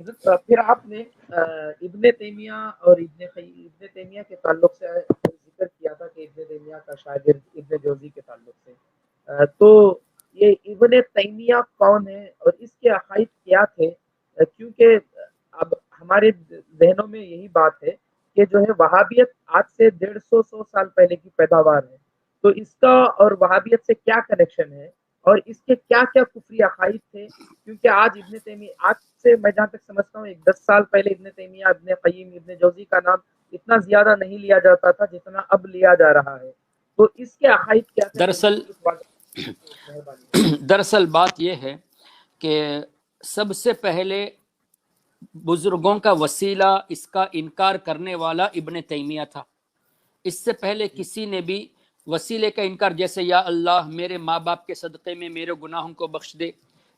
حضرت پھر آپ نے ابن تیمیہ اور ابن تیمیہ کے تعلق سے ذکر کیا تھا کہ ابن تیمیہ کا شاگرد ابن جوزی کے تعلق سے تو یہ ابن تیمیہ کون ہے اور اس کے عقائد کیا تھے؟ کیونکہ اب ہمارے ذہنوں میں یہی بات ہے کہ جو ہے وہابیت آج سے 150 سال پہلے کی پیداوار ہے، تو اس کا اور وہابیت سے کیا کنیکشن ہے اور اس کے کیا کیا کفری عقائد تھے؟ کیونکہ آج ابن تیمیہ، آج سے میں جہاں تک سمجھتا ہوں 10 سال پہلے ابن تیمیہ، ابن قیم، ابن جوزی کا نام اتنا زیادہ نہیں لیا جاتا تھا جتنا اب لیا جا رہا ہے، تو اس کے عقائد کیا تھے؟ دراصل بات یہ ہے کہ سب سے پہلے بزرگوں کا وسیلہ اس کا انکار کرنے والا ابن تیمیہ تھا۔ اس سے پہلے کسی نے بھی وسیلے کا انکار، جیسے یا اللہ میرے ماں باپ کے صدقے میں میرے گناہوں کو بخش دے،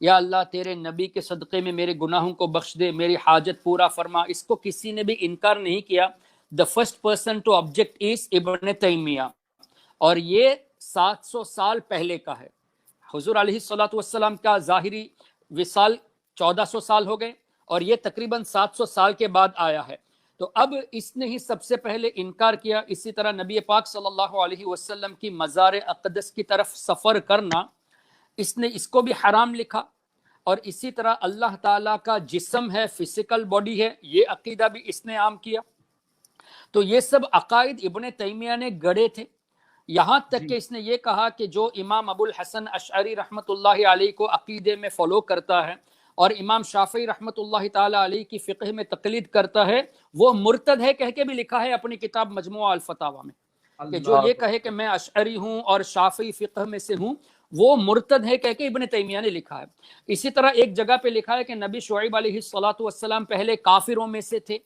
یا اللہ تیرے نبی کے صدقے میں میرے گناہوں کو بخش دے، میری حاجت پورا فرما، اس کو کسی نے بھی انکار نہیں کیا۔ the first person to object is ابن تیمیہ، اور یہ 700 سال پہلے کا ہے۔ حضور علیہ الصلوۃ والسلام کا ظاہری وصال 1400 سال ہو گئے اور یہ تقریباً 700 سال کے بعد آیا ہے، تو اب اس نے ہی سب سے پہلے انکار کیا۔ اسی طرح نبی پاک صلی اللہ علیہ وسلم کی مزار اقدس کی طرف سفر کرنا، اس نے اس کو بھی حرام لکھا، اور اسی طرح اللہ تعالیٰ کا جسم ہے، فزیکل باڈی ہے، یہ عقیدہ بھی اس نے عام کیا۔ تو یہ سب عقائد ابن تیمیہ نے گڑے تھے، یہاں تک کہ اس نے یہ کہا کہ جو امام ابو الحسن اشعری رحمۃ اللہ علیہ کو عقیدے میں فالو کرتا ہے اور امام شافعی رحمۃ اللہ تعالی علیہ کی فقہ میں تقلید کرتا ہے، وہ مرتد ہے کہہ کے بھی لکھا ہے اپنی کتاب مجموعہ الفتاوی میں، کہ جو یہ کہے کہ میں اشعری ہوں اور شافعی فقہ میں سے ہوں، وہ مرتد ہے کہہ کے ابن تیمیہ نے لکھا ہے۔ اسی طرح ایک جگہ پہ لکھا ہے کہ نبی شعیب علیہ الصلوۃ والسلام پہلے کافروں میں سے تھے،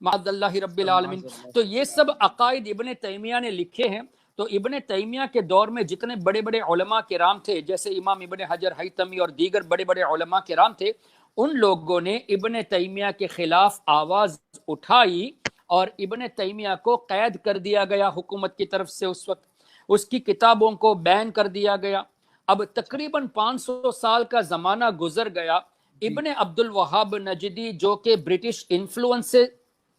معاذ اللہ رب العالمین۔ تو یہ سب عقائد ابن تیمیہ نے لکھے ہیں۔ تو ابن تیمیہ کے دور میں جتنے بڑے بڑے علماء کرام تھے، جیسے امام ابن حجر ہیثمی اور دیگر بڑے بڑے علماء کرام تھے، ان لوگوں نے ابن تیمیہ کے خلاف آواز اٹھائی اور ابن تیمیہ کو قید کر دیا گیا حکومت کی طرف سے، اس وقت اس کی کتابوں کو بین کر دیا گیا۔ اب تقریباً 500 سال کا زمانہ گزر گیا، ابن عبد الوہاب نجدی جو کہ برٹش انفلوئنس سے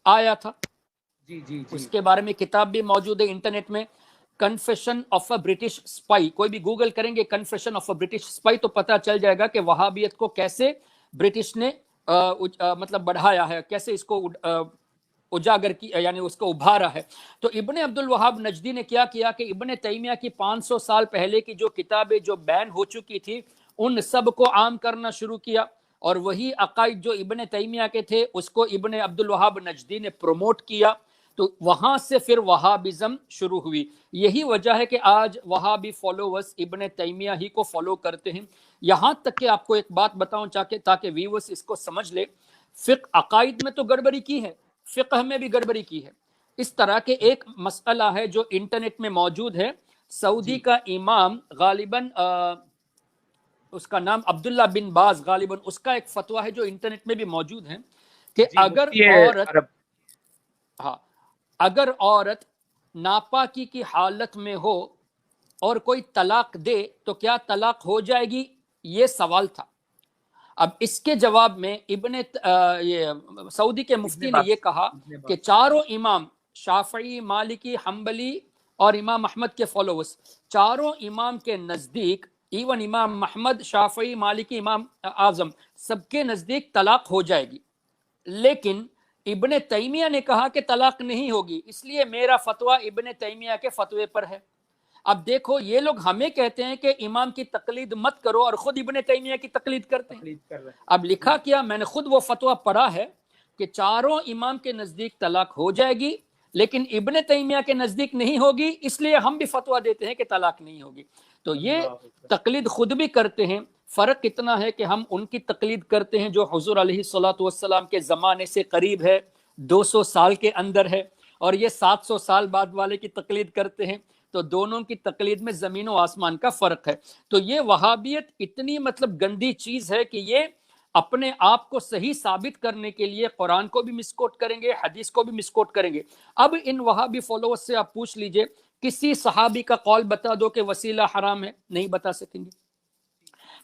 آیا تھا، اس کے بارے میں کتاب بھی موجود ہے انٹرنیٹ میں، confession of a British spy. کوئی بھی گوگل کریں گے confession of a British spy تو پتہ چل جائے گا کہ وہابیت کو کیسے برٹش نے مطلب بڑھایا ہے، کیسے اس کو اجاگر کی، یعنی اس کو ابھارا ہے۔ تو ابن عبد الوہاب نجدی نے کیا کیا کہ ابن تیمیہ کی 500 سال پہلے کی جو کتابیں جو بین ہو چکی تھی، ان سب کو عام کرنا شروع کیا، اور وہی عقائد جو ابن تیمیہ کے تھے اس کو ابن عبد الوہاب نجدی نے پروموٹ کیا۔ تو وہاں سے پھر وہابزم شروع ہوئی۔ یہی وجہ ہے کہ آج وہابی فالوورز ابن تیمیہ ہی کو فالو کرتے ہیں۔ یہاں تک کہ آپ کو ایک بات بتاؤں تاکہ ویورز اس کو سمجھ لے، عقائد میں تو گڑبڑی کی ہے، فقہ میں بھی گڑبڑی کی ہے۔ اس طرح کے ایک مسئلہ ہے جو انٹرنیٹ میں موجود ہے، سعودی کا امام غالباً اس کا نام عبداللہ بن باز، غالباً اس کا ایک فتویٰ ہے جو انٹرنیٹ میں بھی موجود ہے کہ اگر عورت ناپاکی کی حالت میں ہو اور کوئی طلاق دے تو کیا طلاق ہو جائے گی، یہ سوال تھا۔ اب اس کے جواب میں سعودی کے مفتی نے یہ کہا کہ چاروں امام شافعی، مالکی، حنبلی اور امام احمد کے فالوورز، چاروں امام کے نزدیک، ایون امام محمد، شافعی، مالکی، امام اعظم، سب کے نزدیک طلاق ہو جائے گی، لیکن ابن تیمیہ نے کہا کہ طلاق نہیں ہوگی، اس لیے میرا فتویٰ ابن تیمیہ کے فتوے پر ہے۔ اب دیکھو، یہ لوگ ہمیں کہتے ہیں کہ امام کی تقلید مت کرو اور خود ابن تیمیہ کی تقلید کرتے ہیں۔ اب لکھا کیا، میں نے خود وہ فتویٰ پڑھا ہے کہ چاروں امام کے نزدیک طلاق ہو جائے گی، لیکن ابن تیمیہ کے نزدیک نہیں ہوگی، اس لیے ہم بھی فتویٰ دیتے ہیں کہ طلاق نہیں ہوگی۔ تو یہ تقلید خود بھی کرتے ہیں۔ فرق اتنا ہے کہ ہم ان کی تقلید کرتے ہیں جو حضور علیہ الصلوۃ والسلام کے زمانے سے قریب ہے، 200 سال کے اندر ہے، اور یہ 700 سال بعد والے کی تقلید کرتے ہیں، تو دونوں کی تقلید میں زمین و آسمان کا فرق ہے۔ تو یہ وہابیت اتنی مطلب گندی چیز ہے کہ یہ اپنے آپ کو صحیح ثابت کرنے کے لیے قرآن کو بھی مسکوٹ کریں گے، حدیث کو بھی مسکوٹ کریں گے۔ اب ان وہابی فالوورز سے آپ پوچھ لیجئے، کسی صحابی کا قول بتا دو کہ وسیلہ حرام ہے، نہیں بتا سکیں گے۔